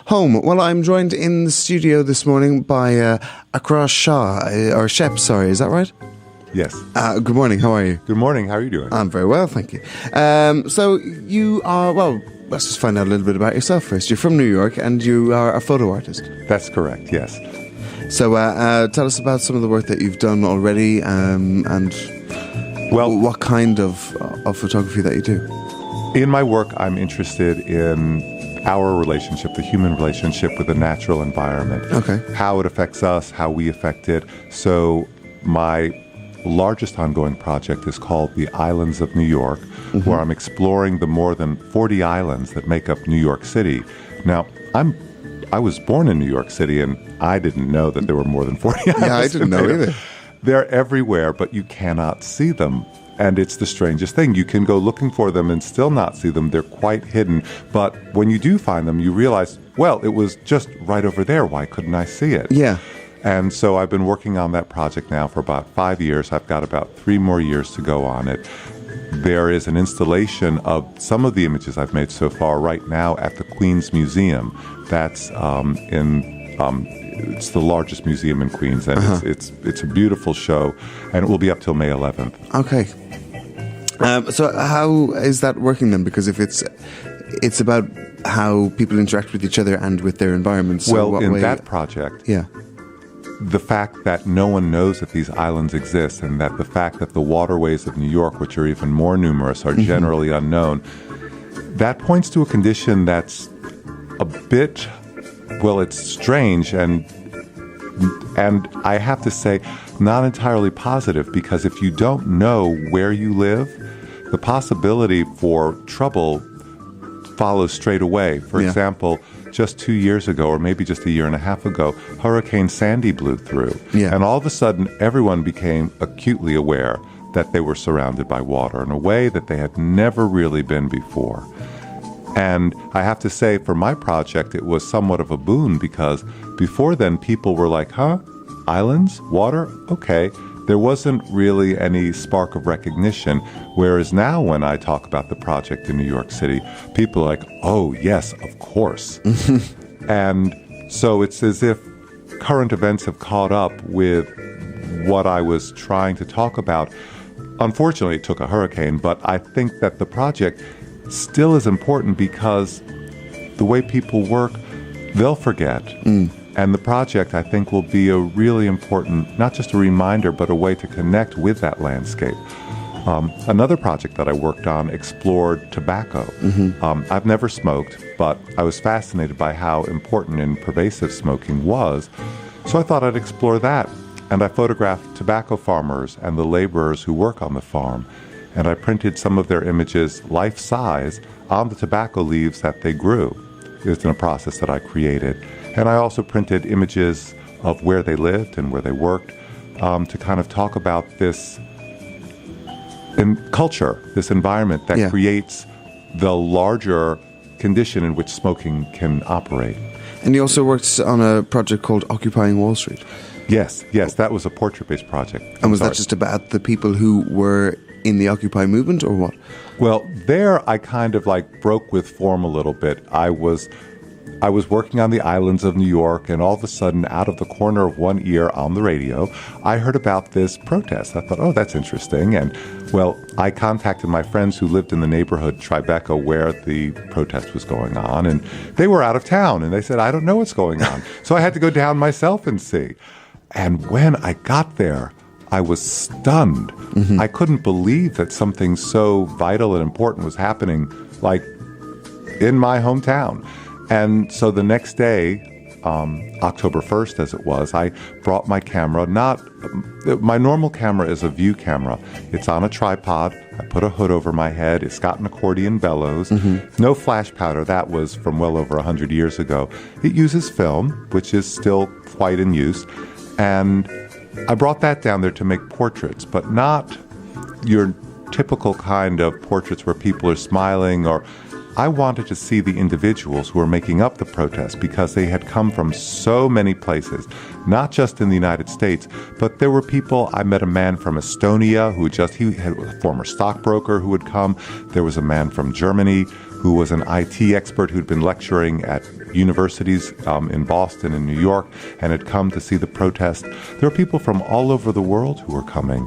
Home. Well, I'm joined in the studio this morning by Akra Shah, or Shep, sorry, is that right? Yes. Good morning, how are you? Good morning, how are you doing? I'm very well, thank you. So you are, well, let's just find out a little bit about yourself first. You're from New York and you are a photo artist. That's correct, yes. So tell us about some of the work that you've done already and what kind of photography that you do. In my work, I'm interested in our relationship, the human relationship with the natural environment. Okay. How it affects us, how we affect it. So my largest ongoing project is called The Islands of New York, where I'm exploring the more than 40 islands that make up New York City. Now, I was born in New York City, and I didn't know that there were more than 40 islands. Yeah, I didn't know either. They're everywhere, but you cannot see them. And it's the strangest thing. You can go looking for them and still not see them. They're quite hidden. But when you do find them, you realize, well, it was just right over there. Why couldn't I see it? Yeah. And so I've been working on that project now for about 5 years. I've got about 3 more years to go on it. There is an installation of some of the images I've made so far right now at the Queens Museum. That's it's the largest museum in Queens, and it's a beautiful show, and it will be up till May 11th. Okay. So how is that working then? Because if it's about how people interact with each other and with their environments. So well, in that project, yeah, the fact that no one knows that these islands exist, and that the fact that the waterways of New York, which are even more numerous, are generally unknown, that points to a condition that's a bit, well, it's strange and I have to say not entirely positive, because if you don't know where you live, the possibility for trouble follows straight away. For example, just 2 years ago, or maybe just a year and a half ago, Hurricane Sandy blew through. Yeah. And all of a sudden, everyone became acutely aware that they were surrounded by water in a way that they had never really been before. And I have to say, for my project, it was somewhat of a boon, because before then, people were like, huh? Islands? Water? Okay. There wasn't really any spark of recognition. Whereas now, when I talk about the project in New York City, people are like, oh, yes, of course. And so it's as if current events have caught up with what I was trying to talk about. Unfortunately, it took a hurricane, but I think that the project still is important, because the way people work, they'll forget. And the project, I think, will be a really important, not just a reminder, but a way to connect with that landscape. Another project that I worked on explored tobacco. I've never smoked, but I was fascinated by how important and pervasive smoking was. So I thought I'd explore that. And I photographed tobacco farmers and the laborers who work on the farm. And I printed some of their images life-size on the tobacco leaves that they grew. It was in a process that I created. And I also printed images of where they lived and where they worked, to kind of talk about this culture, this environment that creates the larger condition in which smoking can operate. And you also worked on a project called Occupying Wall Street. Yes, that was a portrait-based project. And was that just about the people who were in the Occupy movement, or what? Well, there I kind of broke with form a little bit. I was working on the islands of New York, and all of a sudden, out of the corner of one ear on the radio, I heard about this protest. I thought, oh, that's interesting. And, well, I contacted my friends who lived in the neighborhood Tribeca where the protest was going on, and they were out of town, and they said, I don't know what's going on. So I had to go down myself and see. And when I got there, I was stunned. I couldn't believe that something so vital and important was happening, in my hometown. And so the next day, October 1st as it was, I brought my camera. My normal camera is a view camera. It's on a tripod. I put a hood over my head. It's got an accordion bellows. No flash powder. That was from well over 100 years ago. It uses film, which is still quite in use. And I brought that down there to make portraits, but not your typical kind of portraits where people are smiling. Or I wanted to see the individuals who were making up the protest, because they had come from so many places, not just in the United States, but there were people. I met a man from Estonia he had a former stockbroker who had come. There was a man from Germany who was an IT expert who'd been lecturing at universities in Boston and New York and had come to see the protest. There were people from all over the world who were coming.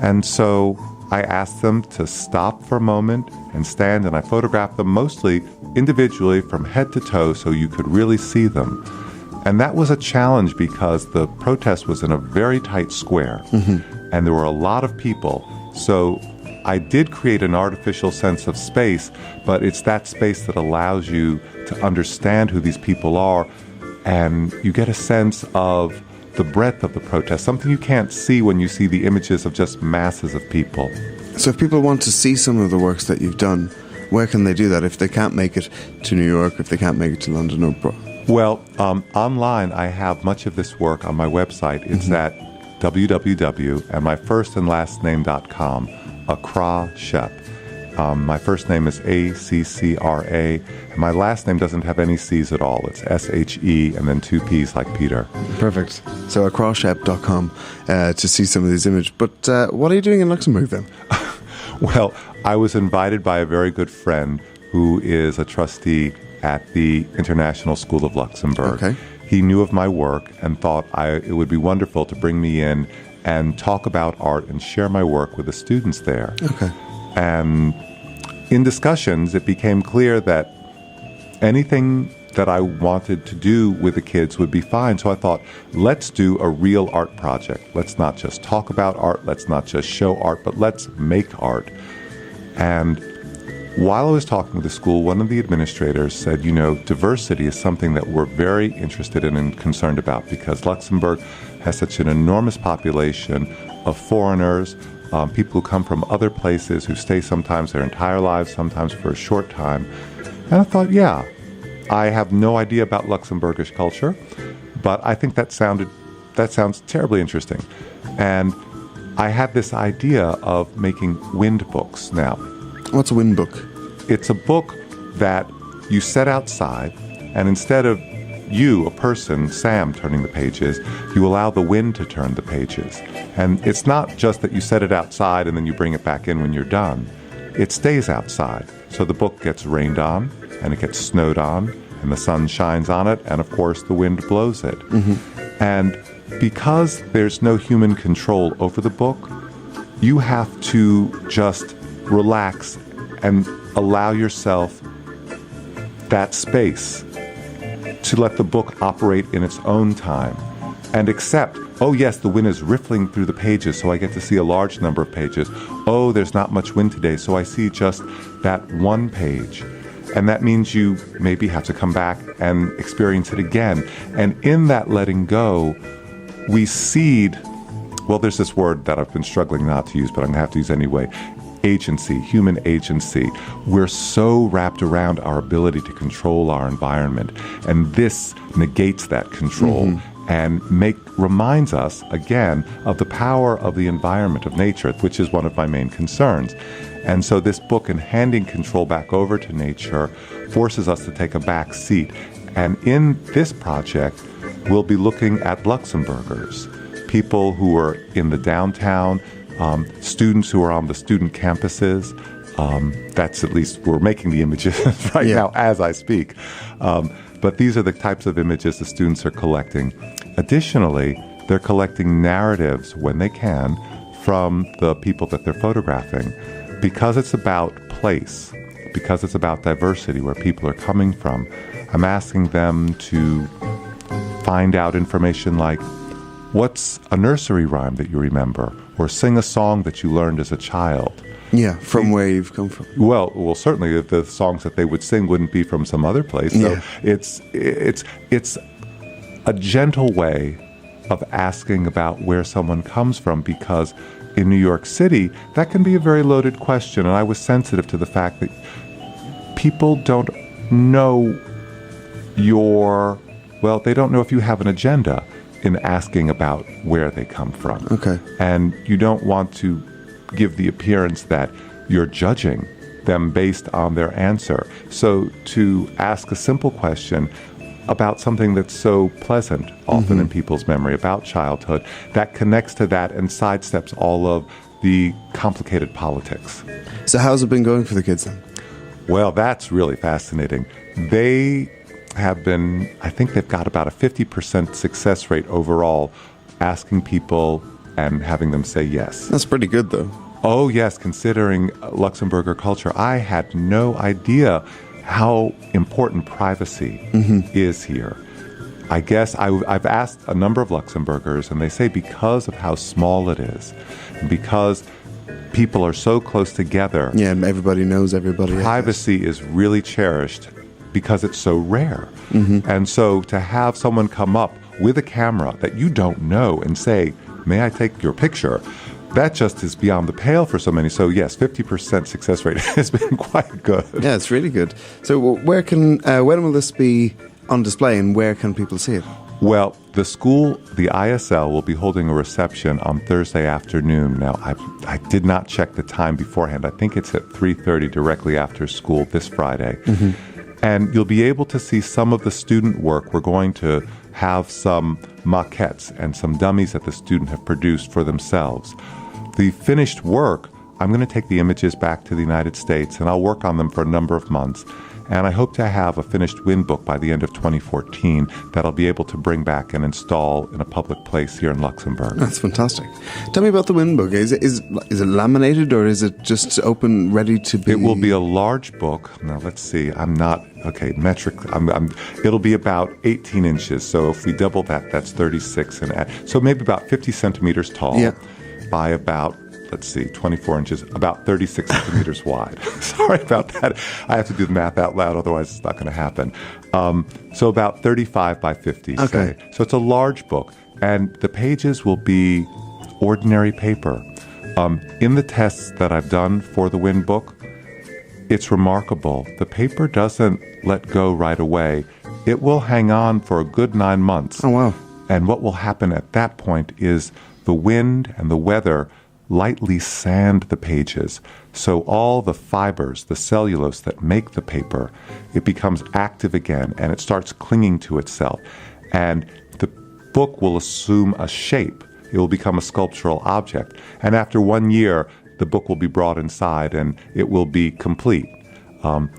And so I asked them to stop for a moment and stand, and I photographed them mostly individually from head to toe so you could really see them. And that was a challenge because the protest was in a very tight square, and there were a lot of people. So I did create an artificial sense of space, but it's that space that allows you to understand who these people are, and you get a sense of the breadth of the protest, something you can't see when you see the images of just masses of people. So if people want to see some of the works that you've done, where can they do that if they can't make it to New York, if they can't make it to London or Well, online I have much of this work on my website. It's at www, and my first and last name.com, Ara Shep. My first name is A-C-C-R-A, and my last name doesn't have any C's at all. It's S-H-E and then 2 P's like Peter. Perfect. So araCityRadioInterview3 to see some of these images. But what are you doing in Luxembourg then? Well, I was invited by a very good friend who is a trustee at the International School of Luxembourg. Okay. He knew of my work and thought it would be wonderful to bring me in and talk about art and share my work with the students there. Okay. And in discussions, it became clear that anything that I wanted to do with the kids would be fine. So I thought, let's do a real art project. Let's not just talk about art. Let's not just show art, but let's make art. And while I was talking with the school, one of the administrators said, diversity is something that we're very interested in and concerned about because Luxembourg has such an enormous population of foreigners, people who come from other places, who stay sometimes their entire lives, sometimes for a short time. And I thought, I have no idea about Luxembourgish culture, but I think that sounds terribly interesting. And I had this idea of making wind books now. What's a wind book? It's a book that you set outside, and instead of you, a person, Sam, turning the pages, you allow the wind to turn the pages. And it's not just that you set it outside and then you bring it back in when you're done. It stays outside. So the book gets rained on, and it gets snowed on, and the sun shines on it, and of course the wind blows it. And because there's no human control over the book, you have to just relax and allow yourself that space to let the book operate in its own time and accept, oh yes, the wind is riffling through the pages, so I get to see a large number of pages. Oh, there's not much wind today, so I see just that one page. And that means you maybe have to come back and experience it again. And in that letting go, we cede, well, there's this word that I've been struggling not to use, but I'm going to have to use anyway. Agency, human agency. We're so wrapped around our ability to control our environment, and this negates that control and reminds us again of the power of the environment, of nature, which is one of my main concerns. And so this book, in handing control back over to nature, forces us to take a back seat. And in this project, we'll be looking at Luxembourgers, people who are in the downtown, students who are on the student campuses. That's at least, we're making the images right now as I speak. But these are the types of images the students are collecting. Additionally, they're collecting narratives when they can from the people that they're photographing. Because it's about place, because it's about diversity, where people are coming from, I'm asking them to find out information like, what's a nursery rhyme that you remember? Or sing a song that you learned as a child. Yeah, from where you've come from. Well, certainly the songs that they would sing wouldn't be from some other place. So it's a gentle way of asking about where someone comes from, because in New York City, that can be a very loaded question. And I was sensitive to the fact that people don't know they don't know if you have an agenda in asking about where they come from. Okay. And you don't want to give the appearance that you're judging them based on their answer. So to ask a simple question about something that's so pleasant, often in people's memory, about childhood, that connects to that and sidesteps all of the complicated politics. So how's it been going for the kids then? Well, that's really fascinating. They have been, I think they've got about a 50% success rate overall, asking people and having them say yes. That's pretty good, though. Oh, yes, considering Luxembourger culture, I had no idea how important privacy is here. I guess I've asked a number of Luxembourgers, and they say because of how small it is, because people are so close together. Yeah, and everybody knows everybody. Privacy is really cherished because it's so rare. And so to have someone come up with a camera that you don't know and say, "May I take your picture?" That just is beyond the pale for so many. So yes, 50% success rate has been quite good. Yeah, it's really good. So when will this be on display, and where can people see it? Well, the school, the ISL, will be holding a reception on Thursday afternoon. Now, I did not check the time beforehand. I think it's at 3:30 directly after school this Friday. And you'll be able to see some of the student work. We're going to have some maquettes and some dummies that the student have produced for themselves. The finished work, I'm going to take the images back to the United States, and I'll work on them for a number of months. And I hope to have a finished wind book by the end of 2014 that I'll be able to bring back and install in a public place here in Luxembourg. That's fantastic. Tell me about the wind book. Is it laminated, or is it just open, ready to be? It will be a large book. Now, let's see. Metric. It'll be about 18 inches. So if we double that, that's 36. So maybe about 50 centimeters tall by about, 24 inches, about 36 centimeters wide. Sorry about that. I have to do the math out loud, otherwise it's not going to happen. So about 35 by 50. Okay. Say. So it's a large book, and the pages will be ordinary paper. In the tests that I've done for the wind book, it's remarkable. The paper doesn't let go right away. It will hang on for a good 9 months. Oh, wow. And what will happen at that point is the wind and the weather lightly sand the pages. So all the fibers, the cellulose that make the paper, it becomes active again, and it starts clinging to itself. And the book will assume a shape. It will become a sculptural object. And after 1 year, the book will be brought inside, and it will be complete.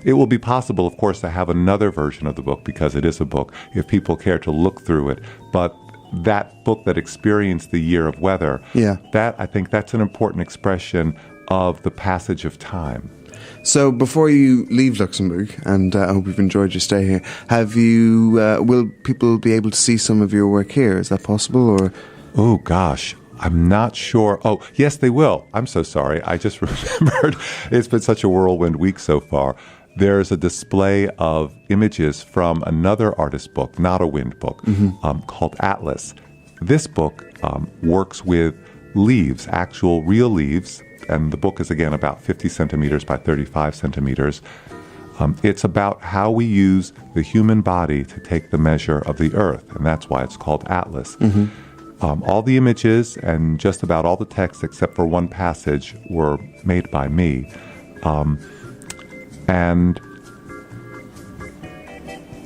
It will be possible, of course, to have another version of the book, because it is a book, if people care to look through it. But that book that experienced the year of weather, I think that's an important expression of the passage of time. So before you leave Luxembourg, and I hope you've enjoyed your stay here, will people be able to see some of your work here? Is that possible? Or? Oh, gosh. I'm not sure. Oh, yes, they will. I'm so sorry. I just remembered. It's been such a whirlwind week so far. There's a display of images from another artist's book, not a wind book, called Atlas. This book works with leaves, actual real leaves, and the book is, again, about 50 centimeters by 35 centimeters. It's about how we use the human body to take the measure of the earth, and that's why it's called Atlas. All the images and just about all the text, except for one passage, were made by me. And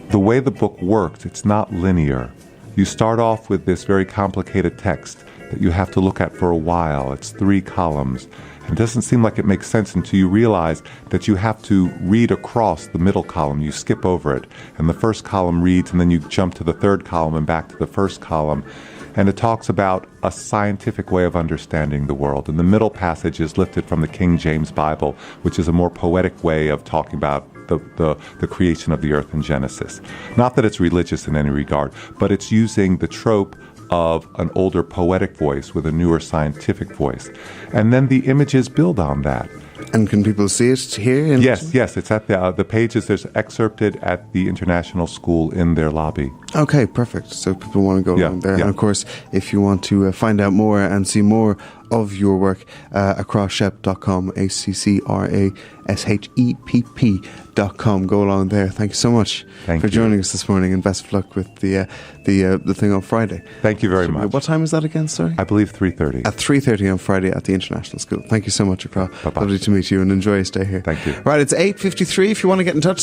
the way the book works, it's not linear. You start off with this very complicated text that you have to look at for a while. It's 3 columns. And it doesn't seem like it makes sense until you realize that you have to read across the middle column. You skip over it. And the first column reads, and then you jump to the third column and back to the first column. And it talks about a scientific way of understanding the world. And the middle passage is lifted from the King James Bible, which is a more poetic way of talking about the creation of the earth in Genesis. Not that it's religious in any regard, but it's using the trope of an older poetic voice with a newer scientific voice. And then the images build on that. And can people see it here? Yes, it's at the pages. There's excerpted at the international school in their lobby. Okay, perfect. So people want to go along there. Yeah. And of course, if you want to find out more and see more of your work, acrossshep.com, ACCRASHEPP.com. Go along there. Thank you so much for joining us this morning, and best of luck with the thing on Friday. Thank you very much. What time is that again, sorry? I believe 3:30. At 3:30 on Friday at the International School. Thank you so much, Akra. Bye-bye. Lovely to meet you, and enjoy your stay here. Thank you. Right, it's 8:53. If you want to get in touch,